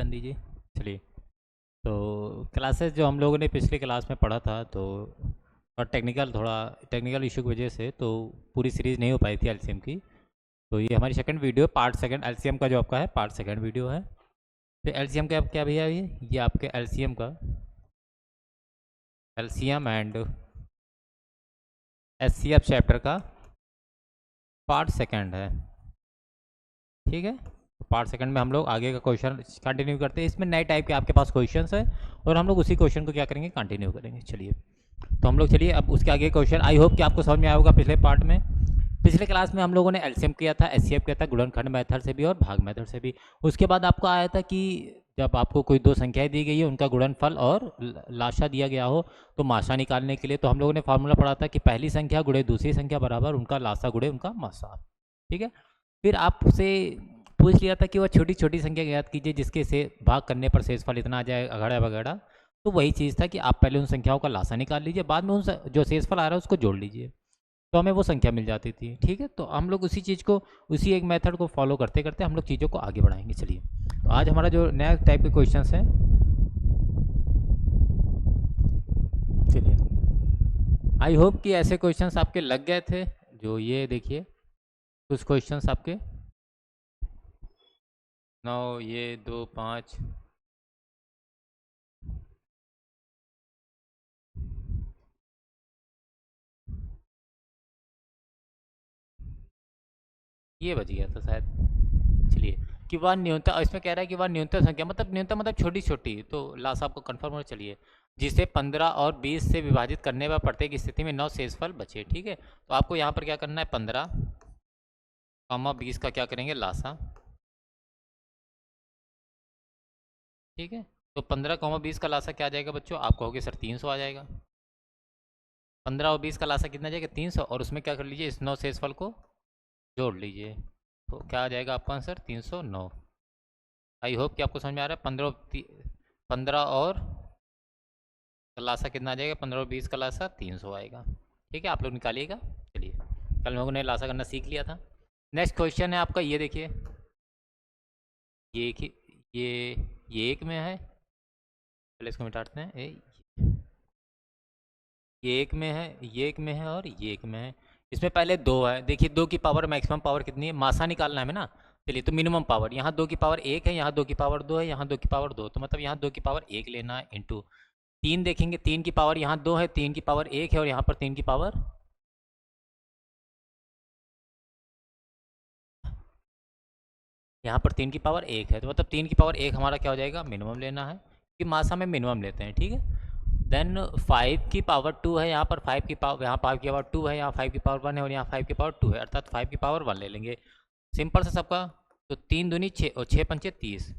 ध्यान दीजिए। चलिए, तो क्लासेस जो हम लोगों ने पिछली क्लास में पढ़ा था, तो और टेक्निकल इशू की वजह से तो पूरी सीरीज़ नहीं हो पाई थी एलसीएम की। तो ये हमारी second video, part second LCM का जो आपका है, पार्ट सेकंड वीडियो है। तो एलसीएम का क्या भैया, ये आपके एलसीएम का एलसीएम एंड एचसीएफ चैप्टर का पार्ट सेकंड है। ठीक है, तो पार्ट सेकंड में हम लोग आगे का क्वेश्चन कंटिन्यू करते हैं। इसमें नए टाइप के आपके पास क्वेश्चंस है और हम लोग उसी क्वेश्चन को क्या करेंगे, कंटिन्यू करेंगे। चलिए, तो हम लोग चलिए अब उसके आगे क्वेश्चन, आई होप कि आपको समझ में आया होगा। पिछले पार्ट में, पिछले क्लास में हम लोगों ने एलसीएम किया था, एचसीएफ किया था, गुणनखंड मेथड से भी और भाग मेथड से भी। उसके बाद आपको आया था कि जब आपको कोई दो संख्याएं दी गई है, उनका गुणनफल और लाशा दिया गया हो, तो माशा निकालने के लिए तो हम लोगों ने फार्मूला पढ़ा था कि पहली संख्या गुणे दूसरी संख्या बराबर उनका लाशा गुणे उनका माशा। ठीक है, फिर आपसे पूछ लिया था कि वह छोटी छोटी संख्या ज्ञात कीजिए जिसके से भाग करने पर शेषफल इतना आ जाए, अगड़ा वगैरह। तो वही चीज़ था कि आप पहले उन संख्याओं का लासा निकाल लीजिए, बाद में उन जो शेषफल आ रहा है उसको जोड़ लीजिए, तो हमें वो संख्या मिल जाती थी। ठीक है, तो हम लोग उसी चीज़ को, उसी एक मेथड को फॉलो करते करते हम लोग चीज़ों को आगे बढ़ाएंगे। चलिए, तो आज हमारा जो नया टाइप के क्वेश्चन है, चलिए, आई होप कि ऐसे क्वेश्चंस आपके लग गए थे। जो ये देखिए, कुछ क्वेश्चंस आपके 9, ये 2, 5, ये बच गया था शायद। चलिए, कि वह न्यूनतम, इसमें कह रहा है कि वह न्यूनतम संख्या, मतलब न्यूनतम मतलब छोटी छोटी, तो लास्ट आपको कंफर्म होना। चलिए, जिसे 15 और 20 से विभाजित करने पर प्रत्येक स्थिति में 9 शेषफल बचे। ठीक है, तो आपको यहाँ पर क्या करना है, 15 कॉमा 20 का क्या करेंगे, लासा। ठीक है, तो 15 कॉमा 20 का लासा क्या आ जाएगा बच्चों, आप कहोगे सर 300 आ जाएगा। 15 और 20 का लासा कितना जाएगा, 300, और उसमें क्या कर लीजिए, इस 9 शेषफल को जोड़ लीजिए, तो क्या आ जाएगा आपका आंसर, 309। आई होप कि आपको समझ में आ रहा है। 15 और कलासा कितना आ जाएगा, 15 और 20 का लासा 300 आएगा। ठीक है, आप लोग निकालिएगा। चलिए, कल लोगों ने लासा करना सीख लिया था। नेक्स्ट क्वेश्चन है आपका, ये देखिए, ये एक ये एक में है, पहले इसको मिटाते हैं। ये एक में है, ये एक में है और ये एक में है। इसमें पहले दो है, देखिए दो की पावर, मैक्सिमम पावर कितनी है, मासा निकालना है ना। चलिए, तो मिनिमम पावर, यहाँ दो की पावर एक है, यहाँ दो की पावर दो है, यहाँ दो की पावर दो, तो मतलब यहाँ दो की पावर एक लेना है, इंटू तीन देखेंगे, तीन की पावर यहाँ दो है, तीन की पावर एक है, और यहाँ पर तीन की पावर, यहाँ पर तीन की पावर एक है, तो मतलब तीन की पावर एक हमारा क्या हो जाएगा, मिनिमम लेना है, कि मासा में मिनिमम लेते हैं। ठीक है, देन 5 की पावर 2 है, यहाँ पर 5 की पावर, यहाँ 5 की पावर 2 है, यहाँ 5 की पावर 1 है, और यहाँ 5 की पावर 2 है, अर्थात 5 की पावर 1 ले लेंगे। सिंपल से सबका, तो तीन दूनी छः और छः पंचे 30।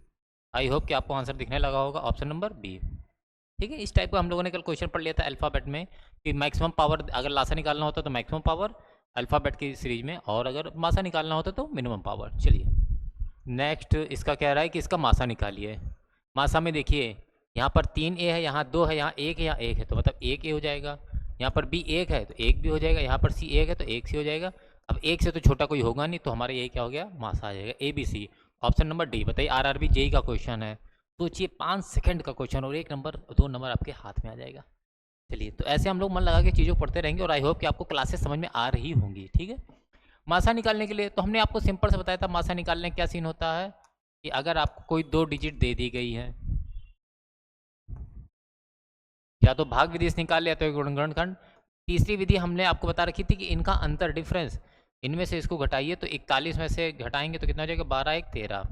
आई होप कि आपको आंसर दिखने लगा होगा, ऑप्शन नंबर बी। ठीक है, इस टाइप का हम लोगों ने कल क्वेश्चन पढ़ लिया था अल्फ़ाबेट में, कि मैक्सिमम पावर अगर लासा निकालना होता तो मैक्सिमम पावर अल्फ़ाबेट की सीरीज में, और अगर मासा निकालना होता तो मिनिमम पावर। चलिए, नेक्स्ट इसका कह रहा है कि इसका मासा निकालिए। मासा में देखिए, यहाँ पर 3 ए है, यहाँ 2 है, यहाँ 1 है, यहाँ 1 है, तो मतलब 1 ए हो जाएगा। यहाँ पर बी 1 है तो 1 भी हो जाएगा, यहाँ पर सी 1 है तो 1 सी हो जाएगा। अब 1 से तो छोटा कोई होगा नहीं, तो हमारा ये क्या हो गया, मासा आ जाएगा, A B C. Option number D. बताइए, आरआरबी जेई का क्वेश्चन है, सोचिए 5 सेकंड का क्वेश्चन, और 1 नंबर 2 नंबर आपके हाथ में आ जाएगा। चलिए, तो ऐसे हम लोग मन लगा के चीज़ों को पढ़ते रहेंगे, और आई होप कि आपको क्लासेस समझ में आ रही होंगी। ठीक है, मासा निकालने के लिए तो हमने आपको सिंपल से बताया था, मासा निकालने का क्या सीन होता है, कि अगर आपको कोई दो डिजिट दे दी गई है, या तो भाग विधि से निकाल लिया तो गुणनखंड। तीसरी विधि हमने आपको बता रखी थी कि इनका अंतर, डिफरेंस, इनमें से इसको घटाइए, तो 41 में से घटाएंगे तो कितना हो जाएगा, 12 1 13।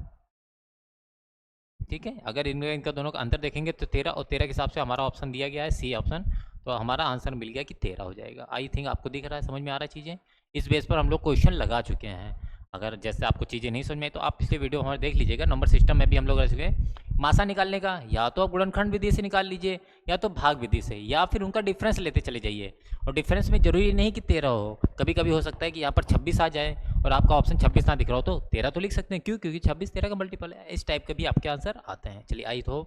ठीक है, अगर इनमें इनका दोनों का अंतर देखेंगे तो 13 और 13 के हिसाब से हमारा ऑप्शन दिया गया है सी ऑप्शन, तो हमारा आंसर मिल गया कि 13 हो जाएगा। आई थिंक आपको दिख रहा है, समझ में आ रहा है चीज़ें। इस बेस पर हम लोग क्वेश्चन लगा चुके हैं। अगर जैसे आपको चीज़ें नहीं समझ में आई तो आप पिछले वीडियो हमारे देख लीजिएगा, नंबर सिस्टम में भी हम लोग ऐसे मासा निकालने का, या तो आप गुणनखंड विधि से निकाल लीजिए, या तो भाग विधि से, या फिर उनका डिफरेंस लेते चले जाइए। और डिफरेंस में जरूरी नहीं कि 13 हो, कभी कभी हो सकता है कि यहाँ पर 26 आ जाए और आपका ऑप्शन 26 ना दिख रहा हो, तो 13 तो लिख सकते हैं, क्यों, क्योंकि 26 13 का मल्टीपल है। इस टाइप के भी आपके आंसर आते हैं। चलिए, आई तो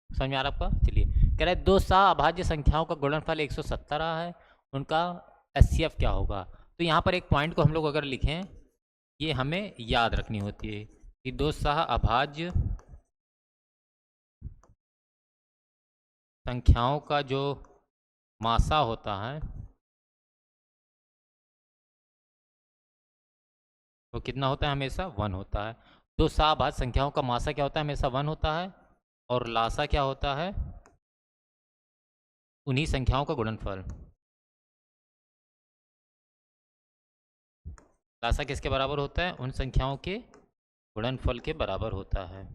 समझ में आ रहा है आपका। चलिए, कह रहा है दो अभाज्य संख्याओं का गुणनफल 170 रहा है, उनका एचसीएफ क्या होगा। तो यहाँ पर एक पॉइंट को हम लोग अगर लिखें, ये हमें याद रखनी होती है कि दो अभाज्य संख्याओं का जो मासा होता है वो कितना होता है? हमेशा 1 होता है। दो शाबाद संख्याओं का मासा क्या होता है? हमेशा 1 होता है। और लासा क्या होता है? उन्हीं संख्याओं का गुणनफल। लासा किसके बराबर होता है? उन संख्याओं के गुणनफल के बराबर होता है।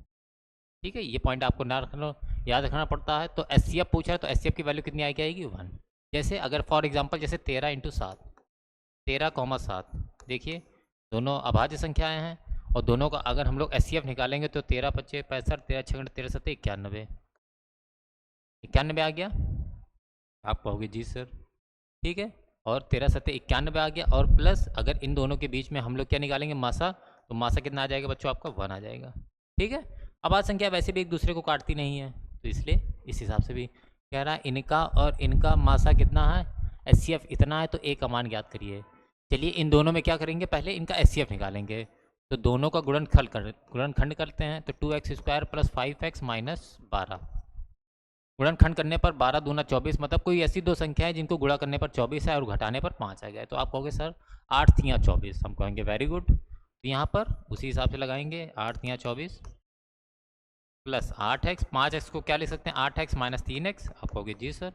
ठीक है, ये पॉइंट आपको ना रखना, याद रखना पड़ता है। तो एस पूछा है तो एस की वैल्यू कितनी आएगी? 1। जैसे अगर फॉर एग्जांपल जैसे 13 इंटू 7, 13,7, देखिए दोनों अभाज्य संख्याएं हैं और दोनों का अगर हम लोग एस निकालेंगे तो 13 पच्चे 65, 13 छः 13 सत्ते 91, 91 आ गया। आप कहोगे जी सर, ठीक है। और 13 सत्ते 91 आ गया। और प्लस अगर इन दोनों के बीच में हम लोग क्या निकालेंगे? मासा। तो मासा कितना आ जाएगा बच्चों? आपका 1 आ जाएगा। ठीक है। अब आज संख्या वैसे भी एक दूसरे को काटती नहीं है, तो इसलिए इस हिसाब से भी कह रहा है इनका और इनका मासा कितना है? एस इतना है, तो ए का मान ज्ञात करिए। चलिए इन दोनों में क्या करेंगे? पहले इनका एस निकालेंगे। तो दोनों का गुणनखंड करते हैं। तो 2x² प्लस 5x माइनस 12, गुणनखंड करने पर 12 दूना 24, मतलब कोई ऐसी दो संख्या है जिनको गुणा करने पर 24 है और घटाने पर 5 आ गया। तो आप कहोगे सर 8 तियाँ 24, हम कहेंगे वेरी गुड। तो यहाँ पर उसी हिसाब से लगाएंगे 8 तियाँ 24 प्लस 8x, 5x को क्या ले सकते हैं? 8x minus 3x। आप कहोगे जी सर।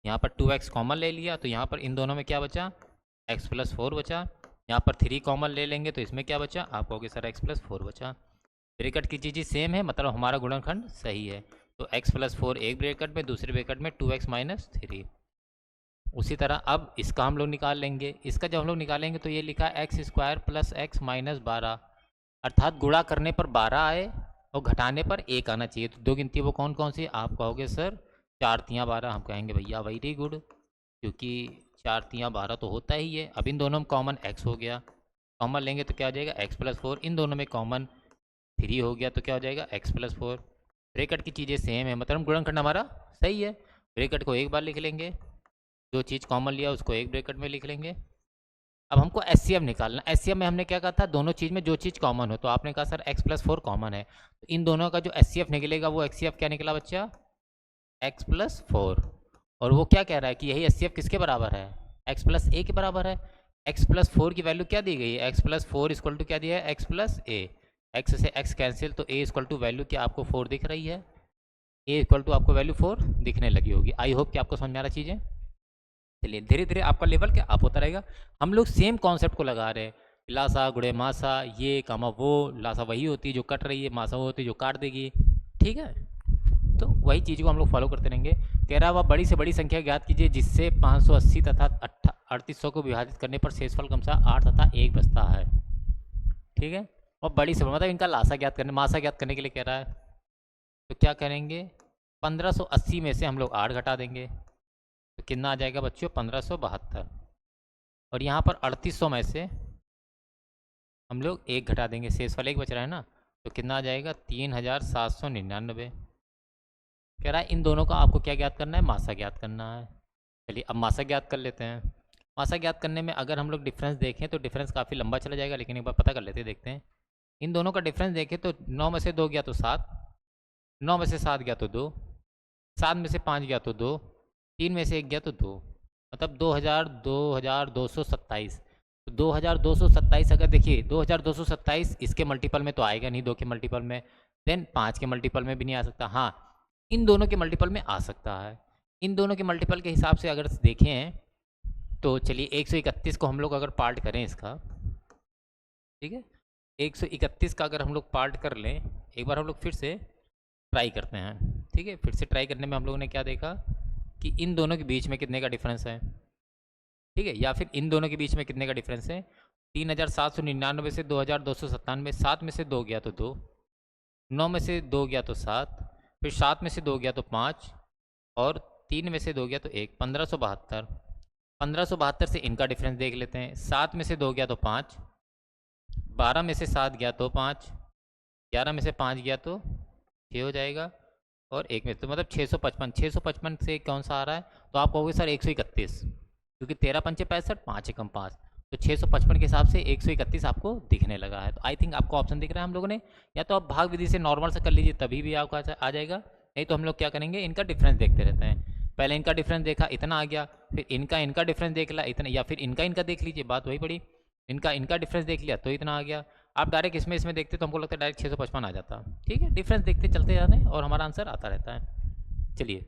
यहाँ पर 2x कॉमन ले लिया तो यहाँ पर इन दोनों में क्या बचा? x प्लस 4 बचा। यहाँ पर 3 कॉमन ले लेंगे तो इसमें क्या बचा? आप कहोगे सर x प्लस 4 बचा। ब्रैकेट की चीज़ सेम है, मतलब हमारा गुणनखंड सही है। तो x प्लस 4 एक ब्रैकेट में, दूसरे ब्रैकेट में 2x माइनस 3। उसी तरह अब इसका हम लोग निकाल लेंगे। इसका जब हम लोग निकालेंगे तो ये लिखा है x² प्लस x माइनस 12, अर्थात गुणा करने पर 12 आए और घटाने पर 1 आना चाहिए। तो दो गिनती वो कौन कौन सी? आप कहोगे सर 4 तियाँ 12, हम कहेंगे भैया वेरी गुड, क्योंकि 4 तियाँ 12 तो होता ही है। अब इन दोनों में कॉमन x हो गया, कॉमन लेंगे तो क्या हो जाएगा? x plus 4। इन दोनों में कॉमन 3 हो गया तो क्या हो जाएगा? x plus 4। ब्रैकेट की चीज़ें सेम है, मतलब गुणनखंड हमारा सही है। ब्रैकेट को एक बार लिख लेंगे, जो चीज़ कॉमन लिया उसको एक ब्रैकेट में लिख लेंगे। अब हमको एचसीएफ निकालना। एचसीएफ में हमने क्या कहा था? दोनों चीज़ में जो चीज़ कॉमन हो। तो आपने कहा सर x प्लस 4 कॉमन है, तो इन दोनों का जो एचसीएफ निकलेगा वो एचसीएफ क्या निकला बच्चा? x plus 4। और वो क्या कह रहा है कि यही एचसीएफ किसके बराबर है? x प्लस a के बराबर है। x प्लस 4 की वैल्यू क्या दी गई है? x प्लस 4 इक्वल टू क्या दिया है? x plus a। x से x कैंसिल, तो a इक्वल टू वैल्यू क्या आपको 4 दिख रही है? a इक्वल टू आपको वैल्यू 4 दिखने लगी होगी। आई होप कि आपको समझ में आ रहा चीज़ें। चलिए धीरे धीरे आपका लेवल क्या अप होता रहेगा। हम लोग सेम कॉन्सेप्ट को लगा रहे हैं, लासा गुड़े मासा, ये कामा वो। लासा वही होती है जो कट रही है, मासा वो होती है जो काट देगी। ठीक है, तो वही चीज़ को हम लोग फॉलो करते रहेंगे। कह रहा है वह बड़ी से बड़ी संख्या ज्ञात कीजिए जिससे 580 तथा 3800 को विभाजित करने पर शेषफल क्रमशः 8 तथा 1 बचता है। ठीक है, और बड़ी से मतलब इनका लासा ज्ञात करने, मासा ज्ञात करने के लिए कह रहा है। तो क्या करेंगे? 1580 में से हम लोग 8 घटा देंगे तो कितना आ जाएगा बच्चों? 1572। और यहाँ पर 3800 में से हम लोग 1 घटा देंगे, शेषफल 1 बच रहा है ना, तो कितना आ जाएगा? 3799। कह रहा है इन दोनों का आपको क्या ज्ञात करना है? मासा ज्ञात करना है। चलिए अब मासा ज्ञात कर लेते हैं। मासा ज्ञात करने में अगर हम लोग डिफरेंस देखें तो डिफरेंस काफ़ी लंबा चला जाएगा, लेकिन एक बार पता कर लेते हैं, देखते हैं। इन दोनों का डिफरेंस देखें तो 9 में से 2 गया तो 7, 9 में से 7 गया तो 2, 7 में से 5 गया तो 2, 3 में से 1 गया तो 2, मतलब 2227। तो 2227 अगर देखिए 2227 इसके मल्टीपल में तो आएगा नहीं, 2 के मल्टीपल में, देन 5 के मल्टीपल में भी नहीं आ सकता। हाँ, इन दोनों के मल्टीपल में आ सकता है। इन दोनों के मल्टीपल के हिसाब से अगर देखें तो चलिए 131 को हम लोग अगर पार्ट करें इसका, ठीक है, 131 का अगर हम लोग पार्ट कर लें, एक बार हम लोग फिर से ट्राई करते हैं। ठीक है, फिर से ट्राई करने में हम लोगों ने क्या देखा कि इन दोनों के बीच में कितने का डिफरेंस है। ठीक है, या फिर इन दोनों के बीच में कितने का डिफरेंस है? 3799 से 2297, 7 में से 2 गया तो 2, 9 में से 2 गया तो 7, फिर 7 में से 2 गया तो 5, और 3 में से 2 गया तो 1, 1572। 1572 से इनका डिफरेंस देख लेते हैं। 7 में से 2 गया तो 5, 12 में से 7 गया तो 5, 11 में से 5 गया तो 6 हो जाएगा, और 1 में तो मतलब 655। 655 से कौन सा आ रहा है? तो आप कहोगे सर 131, क्योंकि 13 पंचे 65, 5 एकम 5, तो 655 के हिसाब से 131 आपको दिखने लगा है। तो आई थिंक आपको ऑप्शन दिख रहा है हम लोगों ने, या तो आप भाग विधि से नॉर्मल से कर लीजिए तभी भी आपको आ जाएगा, नहीं तो हम लोग क्या करेंगे, इनका डिफरेंस देखते रहते हैं। पहले इनका डिफरेंस देखा, इतना आ गया, फिर इनका डिफरेंस देख ला इतना, या फिर इनका देख लीजिए, बात वही पड़ी। इनका डिफरेंस देख लिया तो इतना आ गया। आप डायरेक्ट इसमें देखते तो हमको लगता है डायरेक्ट 655 आ जाता। ठीक है, डिफरेंस देखते चलते जाते हैं और हमारा आंसर आता रहता है। चलिए,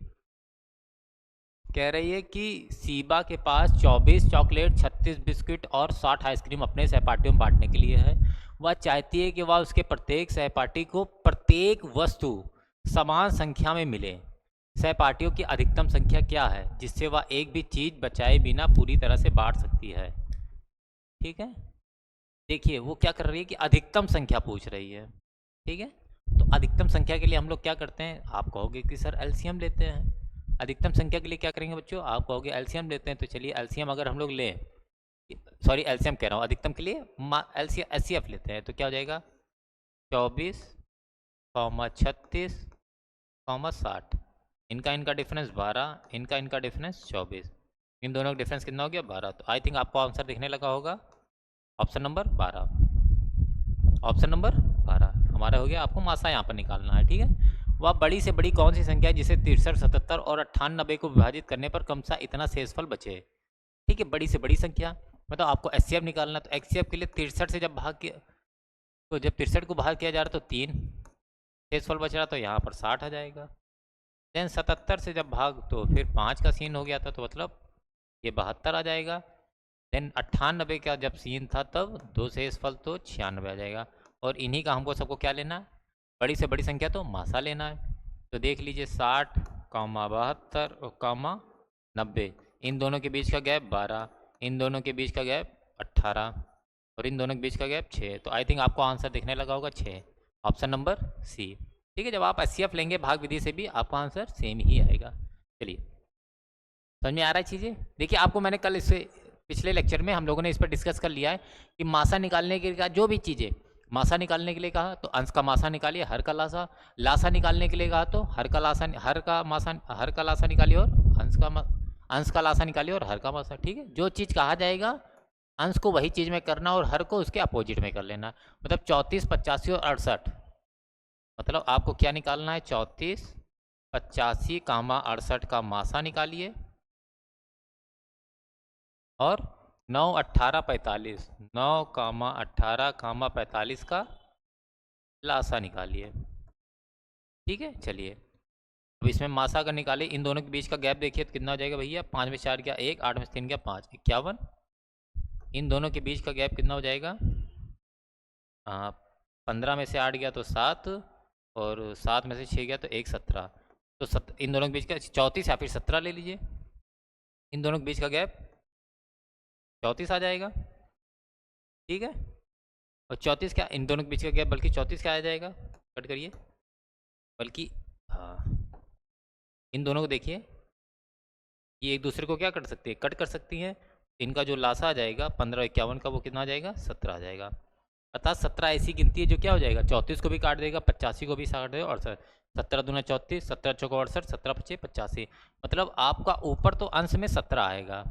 कह रही है कि सीबा के पास 24 चॉकलेट, 36 बिस्किट और 60 आइसक्रीम अपने सहपाठियों में बांटने के लिए है। वह चाहती है कि वह उसके प्रत्येक सहपाठी को प्रत्येक वस्तु समान संख्या में मिले। सहपाठियों की अधिकतम संख्या क्या है जिससे वह एक भी चीज़ बचाए बिना पूरी तरह से बांट सकती है? ठीक है, देखिए वो क्या कर रही है कि अधिकतम संख्या पूछ रही है। ठीक है, तो अधिकतम संख्या के लिए हम लोग क्या करते हैं, आप कहोगे कि सर एलसीएम लेते हैं। अधिकतम संख्या के लिए क्या करेंगे बच्चों, आप कहोगे एलसीएम लेते हैं। तो चलिए एलसीएम अगर हम लोग लें, सॉरी एलसीएम कह रहा हूँ, अधिकतम के लिए एचसीएफ लेते हैं, तो क्या हो जाएगा 24, 36, 60। इनका डिफरेंस 12, इनका डिफरेंस 24। इन दोनों का डिफरेंस कितना हो गया 12। तो आई थिंक आपको आंसर दिखने लगा होगा ऑप्शन नंबर 12। ऑप्शन नंबर 12 हमारा हो गया। आपको मासा यहाँ पर निकालना है। ठीक है, वह बड़ी से बड़ी कौन सी संख्या है जिसे 63, 77 और 98 को विभाजित करने पर कम सा इतना शेषफल बचे? ठीक है, बड़ी से बड़ी संख्या मतलब आपको एचसीएफ निकालना। तो एचसीएफ के लिए 63 से जब भाग किया, तो जब 63 को भाग किया जा रहा तो 3 शेषफल बच रहा, तो यहाँ पर 60 आ जाएगा। देन 77 से जब भाग तो फिर 5 का सीन हो गया था, तो मतलब ये 72 आ जाएगा। देन 98 का जब सीन था तब 2 शेषफल तो 96 आ जाएगा। और इन्हीं का हमको सबको क्या लेना है, बड़ी से बड़ी संख्या तो मासा लेना है। तो देख लीजिए 60, 72, 90, इन दोनों के बीच का गैप 12, इन दोनों के बीच का गैप 18 और इन दोनों के बीच का गैप 6। तो आई थिंक आपको आंसर दिखने लगा होगा 6, ऑप्शन नंबर सी। ठीक है, जब आप एचसीएफ लेंगे भाग विधि से भी आपका आंसर सेम ही आएगा। चलिए, समझ में आ रहा है चीज़ें? देखिए आपको मैंने कल इससे पिछले लेक्चर में हम लोगों ने इस पर डिस्कस कर लिया है कि मासा निकालने के लिए जो भी चीज़ें, मासा निकालने के लिए कहा तो अंश का मासा निकालिए, हर का लासा। लासा निकालने के लिए कहा तो हर का लासा, हर का लासा निकालिए और अंश का लासा निकालिए और हर का मासा। ठीक है, जो चीज़ कहा जाएगा अंश को वही चीज़ में करना और हर को उसके अपोजिट में कर लेना। मतलब 34, 85 और 68, मतलब आपको क्या निकालना है, 34, 85, 68 का मासा निकालिए और 9, 18, 45, 9, 18, 45 का लासा निकालिए। ठीक है, चलिए अब इसमें मासा अगर निकाले, इन दोनों के बीच का गैप देखिए तो कितना हो जाएगा भैया, 5 में 4 गया 1, 8 में 3 गया 5, 51। इन दोनों के बीच का गैप कितना हो जाएगा, 15 में से 8 गया तो 7 और 7 में से 6 गया तो 1, 17। तो इन दोनों के बीच का 34 या फिर 17 ले लीजिए, इन दोनों के बीच का गैप 34 आ जाएगा। ठीक है, और 34 क्या, इन दोनों के बीच का गैप बल्कि 34 क्या आ जाएगा, कट करिए, बल्कि हाँ इन दोनों को देखिए, ये एक दूसरे को क्या कर सकती है, कट कर सकती हैं। इनका जो लासा आ जाएगा 15, 51 का, वो कितना आ जाएगा 17 आ जाएगा। अर्थात 17 ऐसी गिनती है जो क्या हो जाएगा, 34 को भी काट देगा, 85 को भी काट देगा और 17 दूना 34, 17 चौका 68, 17 पचे 85। मतलब आपका ऊपर तो अंश में 17 आएगा।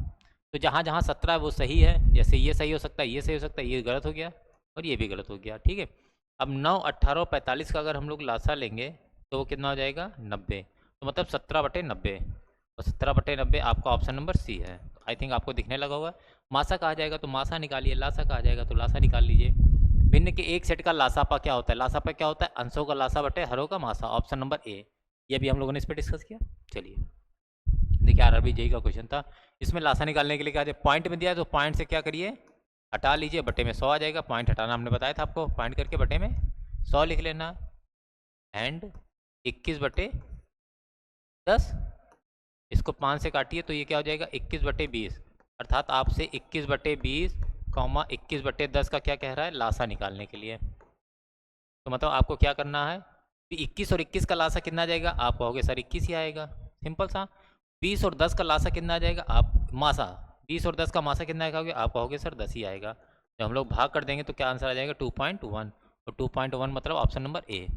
तो जहाँ जहाँ 17 है वो सही है, जैसे ये सही हो सकता है, ये सही हो सकता है, ये गलत हो गया और ये भी गलत हो गया। ठीक है, अब 9, 18 और 45 का अगर हम लोग लासा लेंगे तो वो कितना हो जाएगा 90। तो मतलब 17/90 और 17/90 आपका ऑप्शन नंबर सी है। आई थिंक आपको दिखने लगा होगा। मासा कहा जाएगा तो मासा निकालिए, लासा कहा जाएगा तो लासा निकाल लीजिए। भिन्न के एक सेट का लासापा क्या होता है, लासापा क्या होता है, अंशों का लासा बटे हरों का मासा, ऑप्शन नंबर ए। ये भी हम लोगों ने इस पर डिस्कस किया। चलिए देखिए आरआरबी जेई का क्वेश्चन था, इसमें लासा निकालने के लिए क्या पॉइंट में दिया है तो पॉइंट से क्या करिए हटा लीजिए, बटे में 100 आ जाएगा। पॉइंट हटाना हमने बताया था आपको, पॉइंट करके बटे में 100 लिख लेना। एंड 21/10, इसको 5 से काटिए तो ये क्या हो जाएगा 21/20, अर्थात आपसे 21/20, 21/10 का क्या कह रहा है, लासा निकालने के लिए। तो मतलब आपको क्या करना है कि 21 और 21 का लासा कितना आ जाएगा, आप कहोगे सर 21 ही आएगा, सिंपल सा। 20 और 10 का लासा कितना आ जाएगा, आप मासा 20 और 10 का मासा कितना आएगा, आप कहोगे सर 10 ही आएगा। जब हम लोग भाग कर देंगे तो क्या आंसर आ जाएगा 2.1, और 2.1 मतलब ऑप्शन नंबर ए।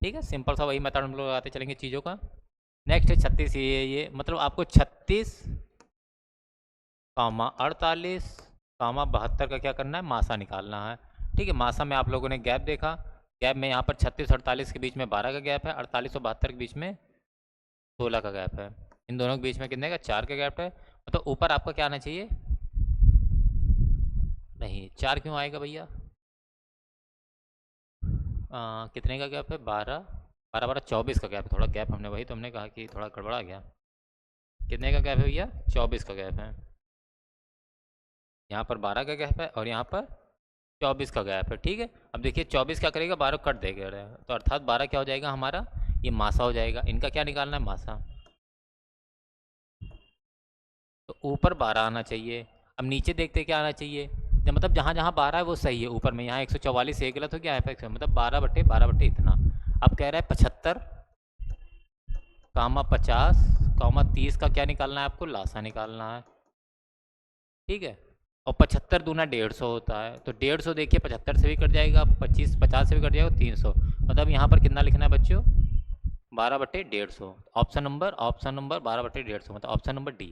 ठीक है, सिंपल सा वही मेथड हम लोग लगाते चलेंगे चीज़ों का। नेक्स्ट है 36, ये मतलब आपको 36, 48, 72 का क्या करना है, मासा निकालना है। ठीक है, मासा में आप लोगों ने गैप देखा गैप में यहाँ पर 36-48 के बीच में 12 का गैप है, 48 और 72 के बीच में 16 का गैप है। इन दोनों के बीच में कितने का 4 का गैप है। मतलब ऊपर आपका क्या आना चाहिए, नहीं 4 क्यों आएगा भैया, कितने का गैप है, 12 12 12 24 का गैप है। थोड़ा गैप हमने वही तो हमने कहा कि थोड़ा गड़बड़ा गया। कितने का गैप है भैया, 24 का गैप है। यहाँ पर 12 का गैप है और यहाँ पर 24 का गैप है। ठीक है, अब देखिए 24 क्या करेगा, 12 कट देगा, तो अर्थात 12 क्या हो जाएगा हमारा, ये मासा हो जाएगा। इनका क्या निकालना है, मासा। तो ऊपर 12 आना चाहिए। अब नीचे देखते क्या आना चाहिए, मतलब जहाँ जहाँ 12 है वो सही है। ऊपर में यहाँ 144 ये गलत हो गया है, मतलब 12/12 इतना। अब कह रहा है 75, 50, 30 का क्या निकालना है आपको, लासा निकालना है। ठीक है, और 75 दूना 150 होता है, तो 150 देखिए 75 से भी कट जाएगा, 50 से भी कट जाएगा, 300। मतलब यहाँ पर कितना लिखना है बच्चों, 12/150। ऑप्शन नंबर 12/150, मतलब option number D.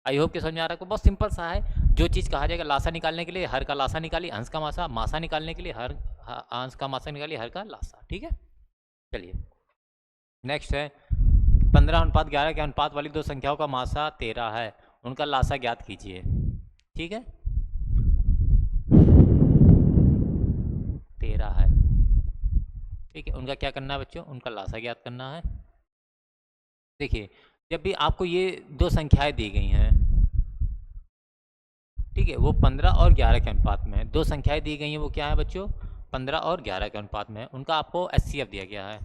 I hope कि समझ में आ रहा है को, बहुत सिंपल सा है। जो चीज़ कहा जाएगा लासा निकालने के लिए हर का लासा निकालिए, अंश का मासा, मासा निकालने के लिए हर अंश का मासा निकालिए, हर का लासा। ठीक है, चलिए नेक्स्ट है 15:11 के अनुपात वाली दो संख्याओं का मासा 13 है, उनका लासा ज्ञात कीजिए। ठीक है, 13 है। ठीक है, उनका क्या करना है बच्चों, उनका लासा ज्ञात करना है। देखिए जब भी आपको ये दो संख्याएं दी गई हैं, ठीक है, वो 15 और 11 के अनुपात में है। दो संख्याएं दी गई हैं, वो क्या है बच्चों, 15 और 11 के अनुपात में है। उनका आपको एचसीएफ दिया गया है,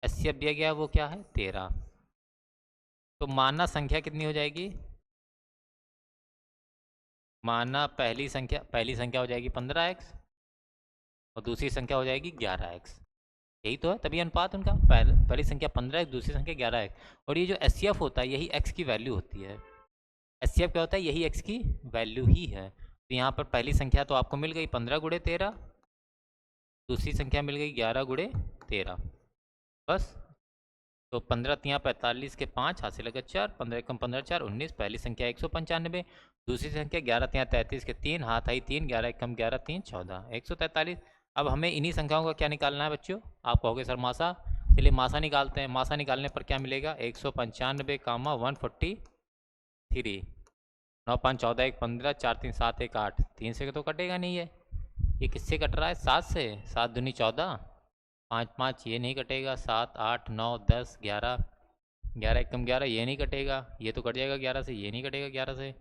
एचसीएफ दिया गया है, वो क्या है 13। तो माना संख्या कितनी हो जाएगी, माना पहली संख्या हो जाएगी 15x और दूसरी संख्या हो जाएगी 11x। यही तो है, तभी अनुपात उनका, पहली संख्या 15x, दूसरी संख्या 11x। और ये जो एचसीएफ होता है यही x की वैल्यू होती है। एचसीएफ क्या होता है, यही x की वैल्यू ही है। तो यहाँ पर पहली संख्या तो आपको मिल गई 15×13, दूसरी संख्या मिल गई 11×13, बस। तो 15×3=45 के 5 हाथ से लगा 4, 15×1=15, 4 19। पहली संख्या 195, दूसरी संख्या 11×3=33 के 3 हाथ आई 3, 11×1=11, 3 14, 143। अब हमें इन्हीं संख्याओं का क्या निकालना है बच्चों, आप कहोगे सर मासा, चलिए मासा निकालते हैं। मासा निकालने पर क्या मिलेगा, 195, 143, 9 5 14 1 15, 4 3 7 1 8, 3 से तो कटेगा नहीं है। ये किससे कट रहा है, 7 से, 7 दूनी 14, 5 5 ये नहीं कटेगा, 7 8 9 10 11, 11×1=11 ये नहीं कटेगा, ये तो कट जाएगा 11 से, ये नहीं कटेगा 11 से,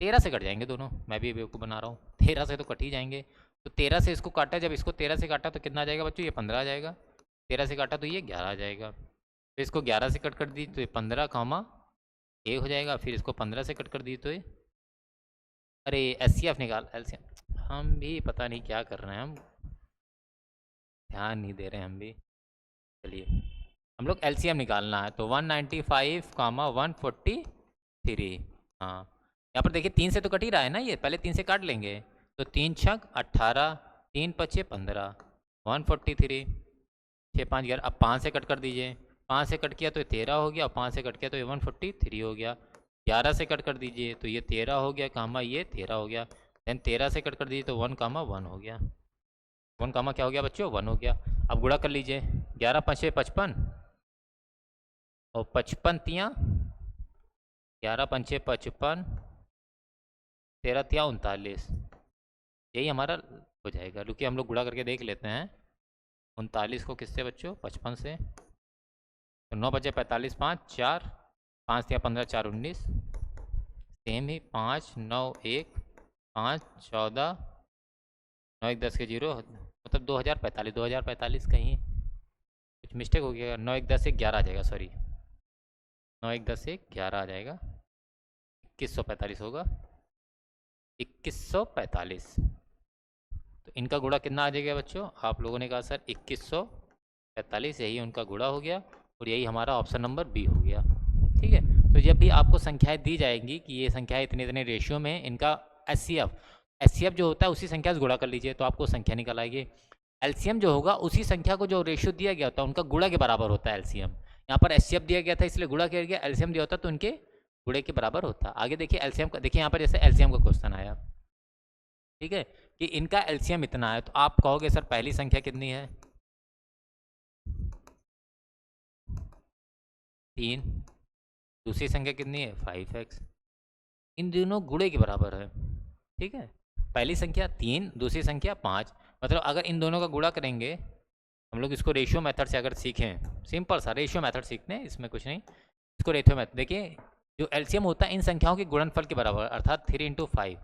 13 से कट जाएंगे दोनों। मैं भी बेवकूफ़ बना रहा हूँ, 13 से तो कट ही जाएंगे। तो 13 से इसको काटा, जब इसको 13 से काटा तो कितना आ जाएगा बच्चों, ये 15 आ जाएगा। 13 से काटा तो ये 11 आ जाएगा। तो इसको 11 से कट कर दी तो ये 15, 1 हो जाएगा। फिर इसको 15 से कट कर दी तो ये, अरे एचसीएफ निकाल, एलसीएम हम भी पता नहीं क्या कर रहे हैं, हम ध्यान नहीं दे रहे हैं हम भी। चलिए हम लोग एलसीएम निकालना है, तो 195, 143। हाँ यहाँ पर देखिए 3 से तो कट ही रहा है ना, ये पहले 3 से काट लेंगे। तो 3 छक 18, 3 5 15, 143, 6 5 11। अब 5 से कट कर दीजिए, 5 से कट किया तो ये 13 हो गया, और 5 से कट किया तो ये 143 हो गया। 11 से कट कर दीजिए तो ये 13 हो गया, कामा ये 13 हो गया। देन 13 से कट कर दीजिए तो 1, 1 हो गया। 1, क्या हो गया बच्चों, 1 हो गया। अब गुणा कर लीजिए, 11 5 55 और 55 तियाँ, 11 5 55, 13 तियाँ 39। यही हमारा हो जाएगा। रुकिए हम लोग गुणा करके देख लेते हैं। 39 को किससे बच्चों, 55 से। तो 9 बचे 45, 5 4, 5 तियाँ 15, 4 19। सेम ही 5 9 1 5 14, 9 1 10 के 0, मतलब 2045। 2045 कहीं कुछ मिस्टेक हो गया, 9 1 10 से 11 आ जाएगा, सॉरी 9 1 10 से 11 आ जाएगा, 2145 होगा, 2145। तो इनका गुणा कितना आ जाएगा बच्चों, आप लोगों ने कहा सर 2145, यही उनका गुणा हो गया और यही हमारा ऑप्शन नंबर बी हो गया। ठीक है, तो जब भी आपको संख्याएं दी जाएंगी कि ये संख्याएं इतने इतने रेशियो में, इनका एचसीएफ जो होता है उसी संख्या से गुणा कर लीजिए तो आपको संख्या निकल आएगी। एलसीएम जो होगा उसी संख्या को जो रेशियो दिया गया होता है उनका गुणा के बराबर होता है एलसीएम। यहाँ पर एचसीएफ दिया गया था इसलिए गुणा किया गया, एलसीएम दिया होता तो उनके गुणे के बराबर होता। आगे देखिए एलसीएम का, देखिए यहाँ पर जैसे एलसीएम का क्वेश्चन आया, ठीक है, कि इनका एलसीएम इतना है, तो आप कहोगे सर पहली संख्या कितनी है 3, दूसरी संख्या कितनी है 5x, इन दोनों गुणे के बराबर है। ठीक है, पहली संख्या 3, दूसरी संख्या 5, मतलब अगर इन दोनों का गुणा करेंगे, हम लोग इसको रेशियो मेथड से अगर सीखें, सिंपल सा रेशियो मेथड सीखते हैं, इसमें कुछ नहीं, इसको रेशियो मेथड देखिए, जो एलसीएम होता है इन संख्याओं के गुणनफल के बराबर, अर्थात 3 × 5,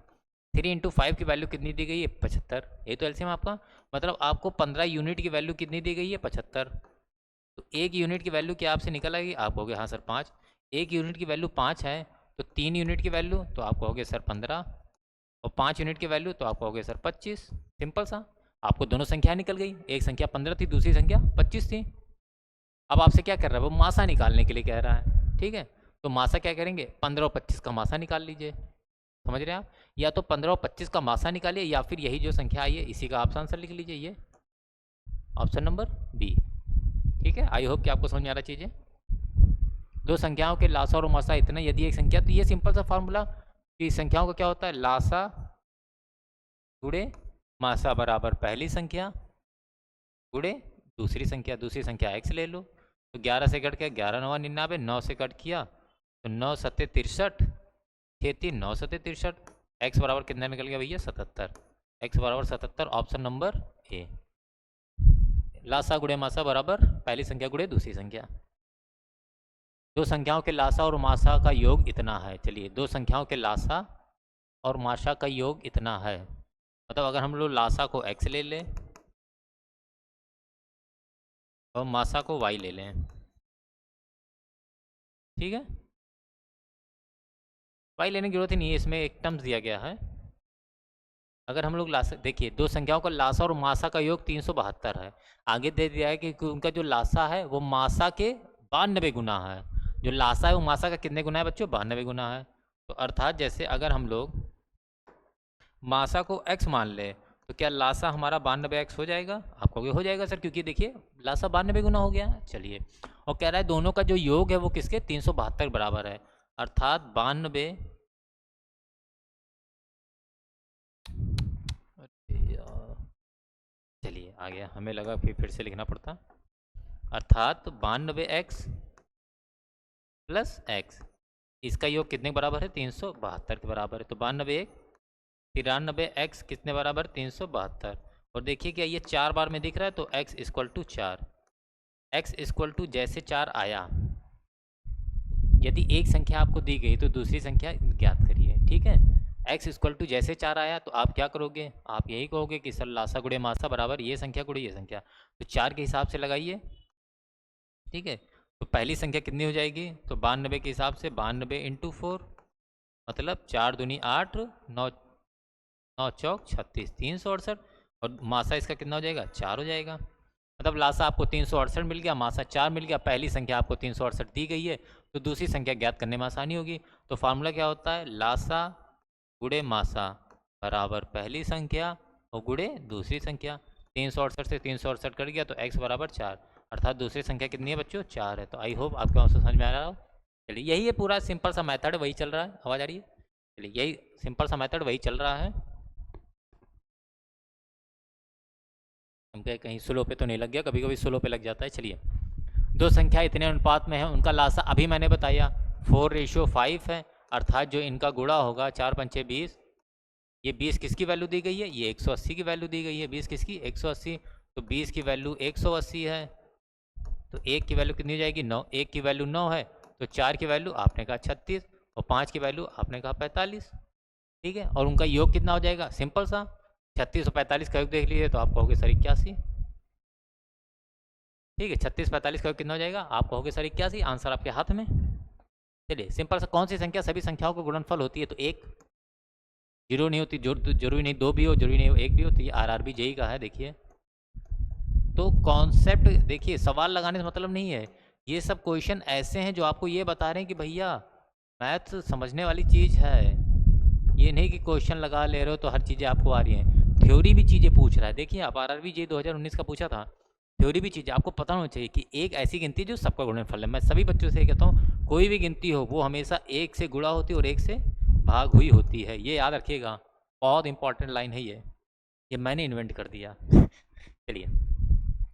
3 × 5 की वैल्यू कितनी दी गई है 75, ये तो एलसीएम आपका, मतलब आपको 15 यूनिट की वैल्यू कितनी दी गई है 75, तो 1 यूनिट की वैल्यू क्या आपसे निकल आएगी, आप कहोगे हाँ सर 5, 1 यूनिट की वैल्यू 5 है, तो 3 यूनिट की वैल्यू तो आप कहोगे सर 15, और 5 यूनिट की वैल्यू तो आप कहोगे सर 25, सिंपल सा, आपको दोनों संख्या निकल गई, एक संख्या 15 थी, दूसरी संख्या 25 थी। अब आपसे क्या कर रहा है, वो मासा निकालने के लिए कह रहा है। ठीक है, तो मासा क्या करेंगे, 15 और 25 का मासा निकाल लीजिए, समझ रहे हैं आप, या तो 15 और 25 का मासा निकालिए, या फिर यही जो संख्या आई है इसी का आप आंसर लिख लीजिए, ये ऑप्शन नंबर बी। ठीक है, आई होप कि आपको समझ में आ रहा चीज़ें। दो संख्याओं के लासा और मासा इतना, यदि एक संख्या, तो ये सिंपल सा फार्मूला कि संख्याओं का क्या होता है, लासा गुणे मासा बराबर पहली संख्या गुणे दूसरी संख्या, दूसरी संख्या x ले लो, तो 11 से कट के 11 9 99, 9 से कट किया तो 9 7 63, 3 9 7 63, x बराबर कितना निकल गया भैया 77, x बराबर 77, ऑप्शन नंबर ए। लासा गुणे मासा बराबर पहली संख्या गुणे दूसरी संख्या। दो संख्याओं के लासा और मासा का योग इतना है, चलिए दो संख्याओं के लासा और मासा का योग इतना है, मतलब अगर हम लोग लासा को x ले लें और मासा को y ले लें, ठीक है, y लेने की जरूरत ही नहीं है, इसमें एक टर्म्स दिया गया है। अगर हम लोग लासा देखिए, दो संख्याओं का लासा और मासा का योग 372 है, आगे दे दिया है कि उनका जो लासा है वो मासा के 92 गुना है, जो लासा है वो मासा का कितने गुना है बच्चों 92 गुना है। तो अर्थात जैसे अगर हम लोग मासा को x मान ले, तो क्या लासा हमारा 92x हो जाएगा, आप कहोगे हो जाएगा सर, क्योंकि देखिए लासा 92 गुना हो गया। चलिए, और कह रहा है दोनों का जो योग है वो किसके 372 बराबर है, अर्थात 92, चलिए आ गया, हमें लगा फिर से लिखना पड़ता, अर्थात 92x प्लस x, इसका योग कितने के बराबर है 372 के बराबर है, तो 92 93x कितने बराबर 372, और देखिए क्या ये 4 बार में दिख रहा है, तो x equal to 4, x equal to जैसे 4 आया, यदि एक संख्या आपको दी गई तो दूसरी संख्या ज्ञात करिए। ठीक है, x इक्वल टू जैसे 4 आया तो आप क्या करोगे, आप यही कहोगे कि सर लासा गुणे मासा बराबर ये संख्या गुणे ये संख्या, तो 4 के हिसाब से लगाइए। ठीक है, तो पहली संख्या कितनी हो जाएगी, तो 92 के हिसाब से 92 × 4, मतलब 4 दूनी 8, 9 9 चौक 36, 368, और मासा इसका कितना हो जाएगा 4 हो जाएगा, मतलब लासा आपको 368 मिल गया, मासा 4 मिल गया, पहली संख्या आपको 368 दी गई है, तो दूसरी संख्या ज्ञात करने में आसानी होगी। तो फार्मूला क्या होता है, लासा गुणे मासा बराबर पहली संख्या और गुणे दूसरी संख्या, 368 से 368 कट गया तो x बराबर 4, अर्थात दूसरी संख्या कितनी है बच्चों 4 है। तो आई होप आपको आंसर समझ में आ रहा हो। चलिए यही है पूरा सिंपल सा मेथड, वही चल रहा है, आवाज़ आ रही है, चलिए यही सिंपल सा मेथड वही चल रहा है, हम कहीं स्लो पे तो नहीं लग गया, कभी कभी स्लो पे लग जाता है। चलिए, दो संख्या इतने अनुपात में है, उनका लासा अभी मैंने बताया 4:5 है, अर्थात जो इनका गुणा होगा 4 पंचे 20, ये 20 किसकी वैल्यू दी गई है, ये 180 की वैल्यू दी गई है, 20 किसकी 180, तो 20 की वैल्यू 180 है, तो 1 की वैल्यू कितनी हो जाएगी 9, 1 की वैल्यू 9 है, तो 4 की वैल्यू आपने कहा 36, और 5 की वैल्यू आपने कहा 45। ठीक है, और उनका योग कितना हो जाएगा, सिंपल सा 36 और 45 का योग देख लीजिए तो आप कहोगे सर 81। ठीक है, 36 45 का योग कितना हो जाएगा, आप कहोगे सर 81, आंसर आपके हाथ में। चलिए सिंपल सा, कौन सी संख्या सभी संख्याओं का गुणनफल होती है, तो 1, 0 नहीं होती, जरूरी नहीं 2 भी हो, जरूरी नहीं हो 1 भी हो, तो ये RRB जेई का है। देखिए, तो कॉन्सेप्ट देखिए, सवाल लगाने से मतलब नहीं है, ये सब क्वेश्चन ऐसे हैं जो आपको ये बता रहे हैं कि भैया मैथ समझने वाली चीज़ है, ये नहीं कि क्वेश्चन लगा ले रहे हो तो हर चीज़ें आपको आ रही हैं, थ्योरी भी चीज़ें पूछ रहा है। देखिए आप RRB जेई 2019 का पूछा था, थ्योरी भी चीज़ें आपको पता होना चाहिए कि एक ऐसी गिनती जो सबका गुणनफल है। मैं सभी बच्चों से कहता हूँ कोई भी गिनती हो वो हमेशा 1 से गुणा होती है और 1 से भाग हुई होती है, ये याद रखिएगा, बहुत इंपॉर्टेंट लाइन है ये। ये मैंने इन्वेंट कर दिया। चलिए,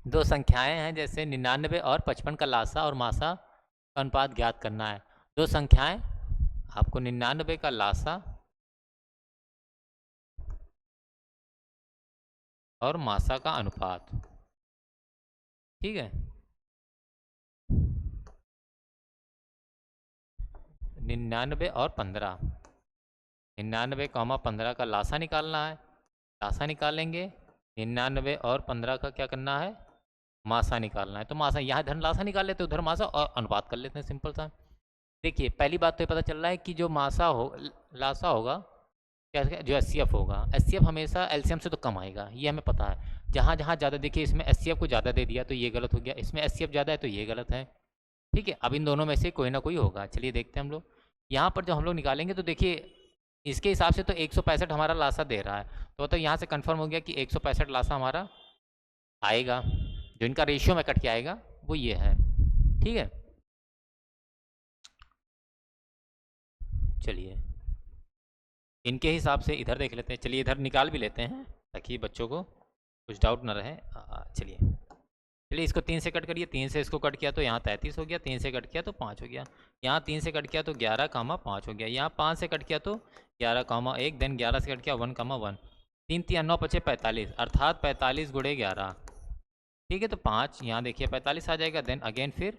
दो संख्याएं हैं जैसे 99 और 55 का लासा और मासा का अनुपात ज्ञात करना है। दो संख्याएं, आपको 99 का लासा और मासा का अनुपात, ठीक है। 99 और 15, 99, 15 का लासा निकालना है। लासा निकालेंगे, 99 और 15 का क्या करना है, मासा निकालना है। तो मासा यहाँ धन लासा निकाल लेते हैं, उधर मासा और अनुपात कर लेते हैं, सिंपल सा। देखिए पहली बात तो ये पता चल रहा है कि जो मासा हो लासा होगा, क्या जो एचसीएफ होगा, एचसीएफ हमेशा एलसीएम से तो कम आएगा, ये हमें पता है। जहाँ जहाँ ज़्यादा, देखिए इसमें एचसीएफ को ज़्यादा दे दिया तो ये गलत हो गया, इसमें एचसीएफ ज़्यादा है तो ये गलत है, ठीक है। अब इन दोनों में से कोई ना कोई होगा। चलिए देखते हैं हम लोग यहाँ पर जब हम लोग निकालेंगे तो देखिए इसके हिसाब से तो 165 हमारा लासा दे रहा है, तो मतलब यहाँ से कंफर्म हो गया कि 165 लासा हमारा आएगा। जो इनका रेशियो में कट के आएगा वो ये है, ठीक है। चलिए इनके हिसाब से इधर देख लेते हैं। चलिए इधर निकाल भी लेते हैं ताकि बच्चों को कुछ डाउट ना रहे। चलिए चलिए इसको 3 से कट करिए, 3 से इसको कट किया तो यहाँ 33 हो गया, 3 से कट किया तो 5 हो गया, यहाँ 3 से कट किया तो 11, 5 हो गया, यहाँ 5 से कट किया तो 11, 1, देन 11 से कट किया 1, 1, 3, 3, 9, 5, 45, अर्थात 45 गुणे 11, ठीक है। तो 5 यहाँ देखिए 45 आ जाएगा, देन अगेन फिर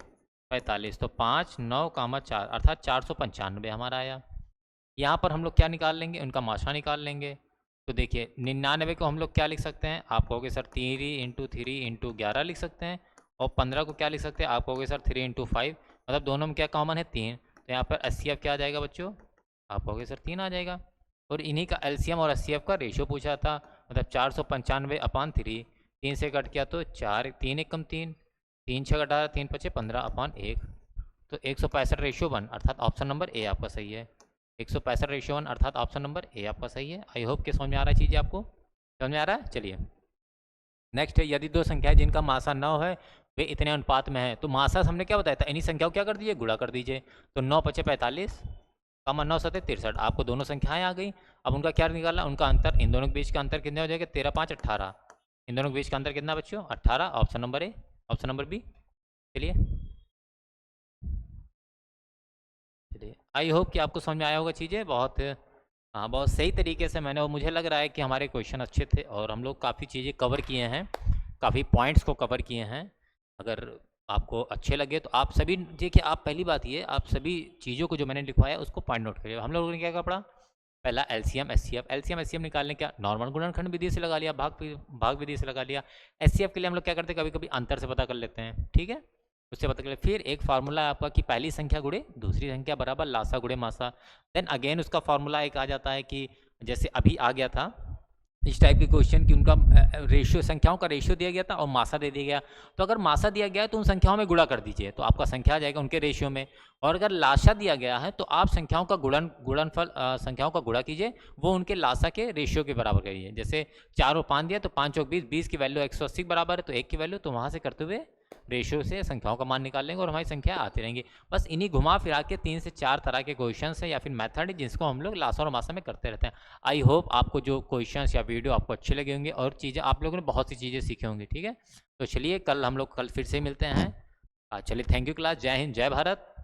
45, तो 5, 9, 4 अर्थात 495 हमारा आया। यहाँ पर हम लोग क्या निकाल लेंगे, उनका माशा निकाल लेंगे। तो देखिए 99 को हम लोग क्या लिख सकते हैं, आप कहोगे सर 3 × 3 × 11 लिख सकते हैं, और 15 को क्या लिख सकते हैं, आप कहोगे सर 3 × 5, मतलब दोनों में क्या कॉमन है 3, तो यहाँ पर एचसीएफ क्या आ जाएगा बच्चों, आप कहोगे सर 3 आ जाएगा। और इन्हीं का एलसीएम और एचसीएफ का रेशियो पूछा था, मतलब 495/3, 3 से कट किया तो 4, 3 × 1 = 3, 3 × 6 = 18, 3 × 5 = 15/1, तो 165 रेशियो 1 अर्थात ऑप्शन नंबर ए आपका सही है। 165 रेशियो 1 अर्थात ऑप्शन नंबर ए आपका सही है। आई होप कि समझ में आ रहा है, चीज़ें आपको समझ में आ रहा है। चलिए नेक्स्ट है, यदि दो संख्याएं जिनका मासा 9 है वे इतने अनुपात में है, तो मासा हमने क्या बताया था, इन्हीं संख्याओं क्या कर दीजिए, गुणा कर दीजिए। तो 9 × 5 = 45, 9 × 7 = 63, आपको दोनों संख्याएं आ गई। अब उनका क्या निकालना, उनका अंतर, इन दोनों के बीच का अंतर कितने हो जाएगा, 13, 5, 18, इन दोनों के बीच का अंतर कितना बच्चों, 18, option number A, option number B. चलिए चलिए आई होप कि आपको समझ में आया होगा चीज़ें बहुत। हाँ बहुत सही तरीके से मैंने, और मुझे लग रहा है कि हमारे क्वेश्चन अच्छे थे और हम लोग काफ़ी चीज़ें कवर किए हैं, काफ़ी पॉइंट्स को कवर किए हैं। अगर आपको अच्छे लगे तो आप सभी देखिए, आप पहली बात ये, आप सभी चीज़ों को जो मैंने लिखवाया उसको पॉइंट नोट करिए। हम लोगों ने क्या पढ़ा, पहला एलसीएम एचसीएफ, एलसीएम एचसीएफ निकालने क्या, नॉर्मल गुणनखंड विधि से लगा लिया, भाग विधि से लगा लिया। एचसीएफ के लिए हम लोग क्या करते हैं, कभी कभी अंतर से पता कर लेते हैं, ठीक है, उससे पता कर। फिर एक फार्मूला है आपका कि पहली संख्या गुणे दूसरी संख्या बराबर लासा गुणे मासा। देन अगेन उसका फार्मूला एक आ जाता है कि जैसे अभी आ गया था इस टाइप के क्वेश्चन कि उनका रेशियो, संख्याओं का रेशियो दिया गया था और मासा दे दिया गया, तो अगर मासा दिया गया है तो उन संख्याओं में गुणा कर दीजिए, तो आपका संख्या आ जाएगा उनके रेशियो में। और अगर लाशा दिया गया है तो आप संख्याओं का गुणनफल, संख्याओं का गुणा कीजिए, वो उनके लाशा के रेशियो के बराबर करिए। जैसे 4 और 5 दिया तो 5 और 20, 20 की वैल्यू 180 के बराबर है, तो 1 की वैल्यू, तो वहाँ से करते हुए रेशियो से संख्याओं का मान निकाल लेंगे और हमारी संख्या आती रहेंगी। बस इन्हीं घुमा फिरा के 3 से 4 तरह के क्वेश्चन है या फिर मेथड है जिसको हम लोग लासा और मासा में करते रहते हैं। आई होप आपको जो क्वेश्चंस या वीडियो आपको अच्छे लगे होंगे और चीज़ें आप लोगों ने बहुत सी चीज़ें सीखी होंगी, ठीक है। तो चलिए कल हम लोग फिर से मिलते हैं। चलिए थैंक यू क्लास, जय हिंद, जय भारत।